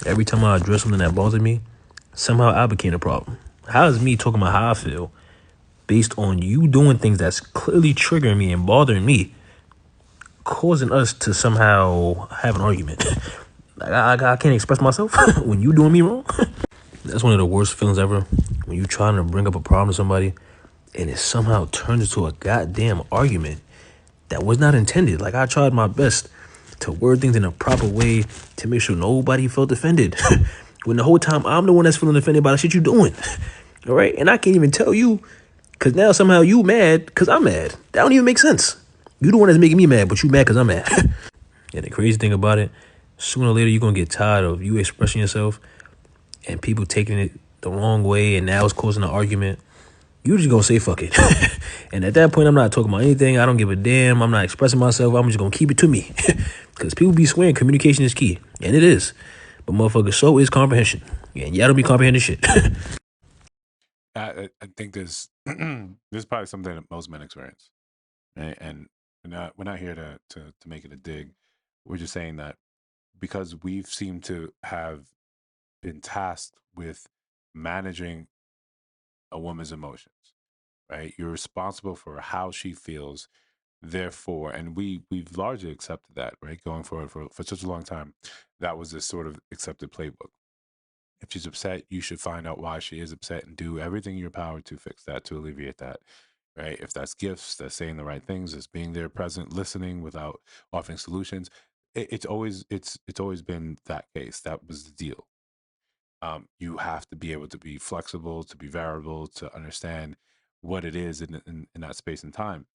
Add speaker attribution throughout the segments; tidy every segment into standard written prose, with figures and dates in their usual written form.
Speaker 1: Every time I address something that bothered me, somehow I became a problem. How is me talking about how I feel based on you doing things that's clearly triggering me and bothering me, causing us to somehow have an argument? Like I can't express myself when you doing me wrong. That's one of the worst feelings ever. When you trying to bring up a problem to somebody and it somehow turns into a goddamn argument that was not intended. Like I tried my best to word things in a proper way to make sure nobody felt offended. When the whole time I'm the one that's feeling offended by the shit you doing. All right? And I can't even tell you because now somehow you mad because I'm mad. That don't even make sense. You the one that's making me mad, but you mad because I'm mad. And the crazy thing about it, sooner or later you're going to get tired of you expressing yourself and people taking it the wrong way and now it's causing an argument. You just gonna say fuck it. And at that point, I'm not talking about anything. I don't give a damn. I'm not expressing myself. I'm just gonna keep it to me. Because people be swearing communication is key. And it is. But motherfucker, so is comprehension. And y'all don't be comprehending shit.
Speaker 2: I think there's this is probably something that most men experience, right? And we're not here to make it a dig. We're just saying that because we've seemed to have been tasked with managing a woman's emotions, right? You're responsible for how she feels. Therefore, and we've largely accepted that, right? Going forward for such a long time, that was this sort of accepted playbook. If she's upset, you should find out why she is upset and do everything in your power to fix that, to alleviate that, right? If that's gifts, that's saying the right things, that's being there, present, listening without offering solutions. It's always been that case. That was the deal. You have to be able to be flexible, to be variable, to understand what it is in that space and time.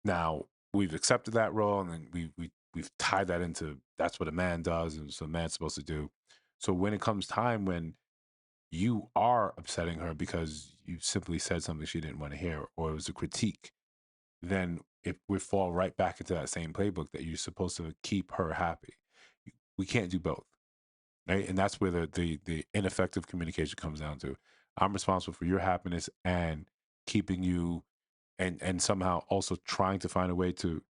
Speaker 2: Now we've accepted that role, and then we've tied that into that's what a man does, and so a man's supposed to do. So when it comes time when you are upsetting her because you simply said something she didn't want to hear, or it was a critique, then if we fall right back into that same playbook that you're supposed to keep her happy. We can't do both, right? And that's where the ineffective communication comes down to. I'm responsible for your happiness and keeping you, and somehow also trying to find a way to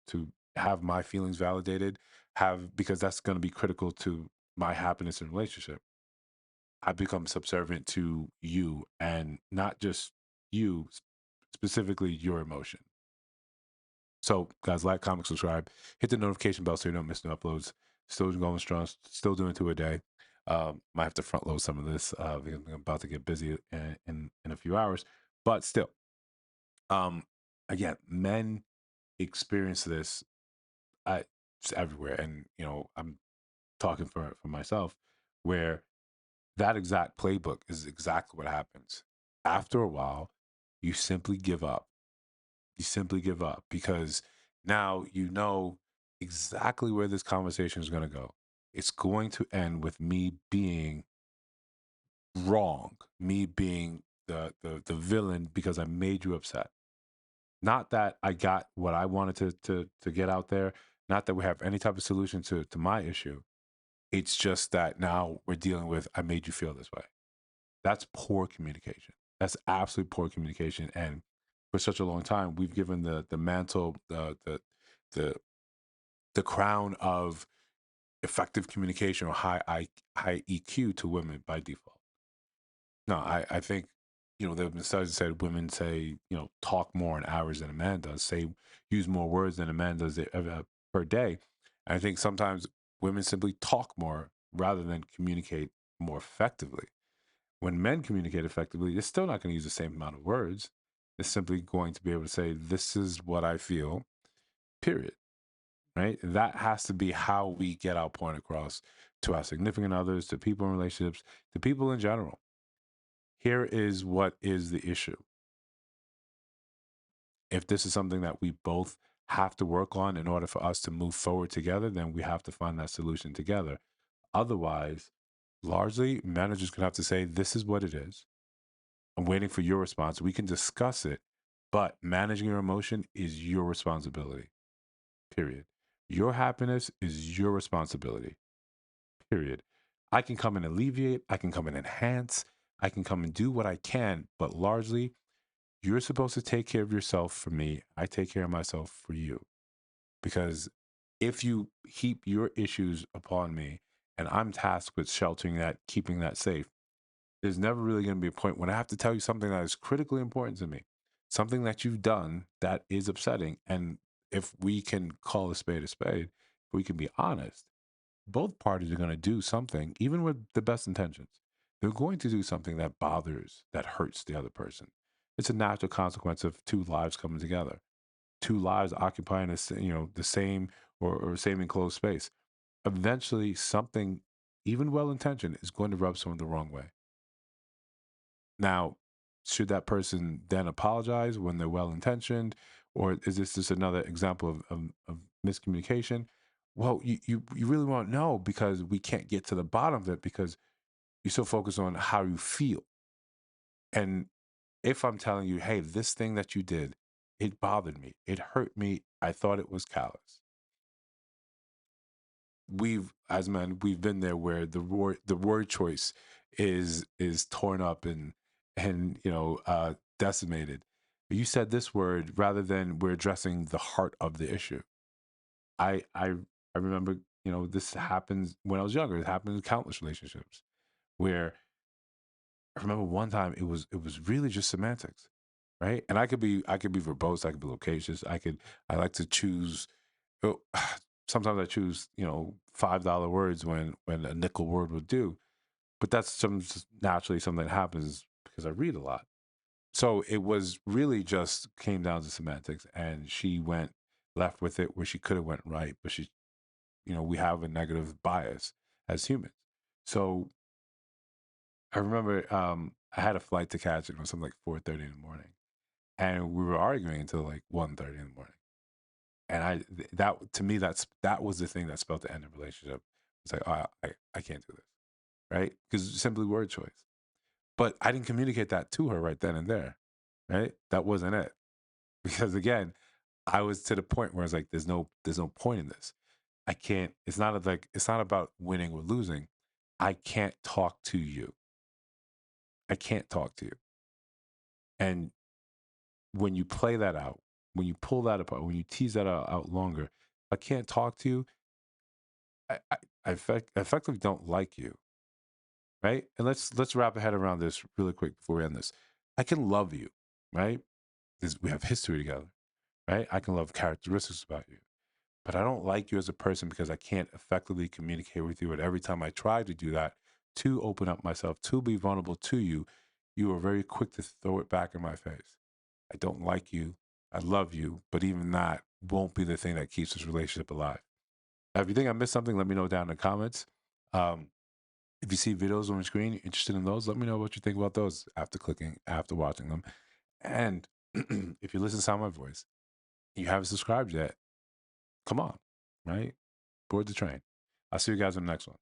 Speaker 2: have my feelings validated, have because that's going to be critical to my happiness in relationship. I become subservient to you and not just you, specifically your emotion. So, guys, like, comment, subscribe, hit the notification bell so you don't miss new uploads. Still going strong, still doing two a day. Might have to front load some of this because I'm about to get busy in a few hours. But still, um, again, men experience this just everywhere, and I'm talking for myself, where that exact playbook is exactly what happens. After a while, you simply give up. You simply give up because now you know exactly where this conversation is going to go. It's going to end with me being wrong, me being the villain because I made you upset. Not that I got what I wanted to get out there, not that we have any type of solution to my issue. It's just that now we're dealing with I made you feel this way. That's poor communication. That's absolute poor communication. And for such a long time, we've given the mantle, the the crown of effective communication or high EQ to women by default. No, I think there have been studies that said women say talk more in hours than a man does, say use more words than a man does per day. And I think sometimes women simply talk more rather than communicate more effectively. When men communicate effectively, they're still not going to use the same amount of words. They're simply going to be able to say, "This is what I feel." Period. Right? That has to be how we get our point across to our significant others, to people in relationships, to people in general. Here is what is the issue. If this is something that we both have to work on in order for us to move forward together, then we have to find that solution together. Otherwise, largely, managers can have to say, "This is what it is. I'm waiting for your response. We can discuss it, but managing your emotion is your responsibility. Period. Your happiness is your responsibility. Period. I can come and alleviate, I can come and enhance, I can come and do what I can, but largely, you're supposed to take care of yourself for me. I take care of myself for you. Because if you heap your issues upon me and I'm tasked with sheltering that, keeping that safe, there's never really going to be a point when I have to tell you something that is critically important to me, something that you've done that is upsetting. And if we can call a spade, if we can be honest, both parties are going to do something, even with the best intentions. They're going to do something that bothers, that hurts the other person. It's a natural consequence of two lives coming together, two lives occupying the same or same enclosed space. Eventually, something, even well intentioned, is going to rub someone the wrong way. Now, should that person then apologize when they're well intentioned, or is this just another example of miscommunication? Well, you really won't know because we can't get to the bottom of it because you're so focused on how you feel. And if I'm telling you, hey, this thing that you did, it bothered me, it hurt me, I thought it was callous. We've, as men, we've been there where the word choice is torn up and decimated. You said this word rather than we're addressing the heart of the issue. I i i remember, this happens when I was younger. It happened in countless relationships where I remember one time it was really just semantics, right? And I could be verbose, I could be loquacious, I like to choose. Oh, sometimes I choose, $5 words when a nickel word would do. But that's just naturally something that happens because I read a lot. So it was really just came down to semantics, and she went left with it where she could have went right, but we have a negative bias as humans. So I remember I had a flight to catch. It was something like 4:30 in the morning, and we were arguing until like 1:30 in the morning. And that to me, that was the thing that spelled the end of the relationship. It's like, oh, I can't do this, right? Because simply word choice. But I didn't communicate that to her right then and there, right? That wasn't it. Because again, I was to the point where I was like, there's no point in this. I can't. It's not about winning or losing. I can't talk to you. I can't talk to you. And when you play that out, when you pull that apart, when you tease that out longer, if I can't talk to you, I effectively don't like you, right? And let's wrap our head around this really quick before we end this. I can love you, right? Because we have history together, right? I can love characteristics about you, but I don't like you as a person because I can't effectively communicate with you. And every time I try to do that, to open up myself, to be vulnerable to you, you are very quick to throw it back in my face. I don't like you. I love you, but even that won't be the thing that keeps this relationship alive. Now, if you think I missed something, let me know down in the comments. Um, if you see videos on the screen, you're interested in those, let me know what you think about those after watching them. And if you listen to sound my voice, you haven't subscribed yet, come on, right? Board the train. I'll see you guys in the next one.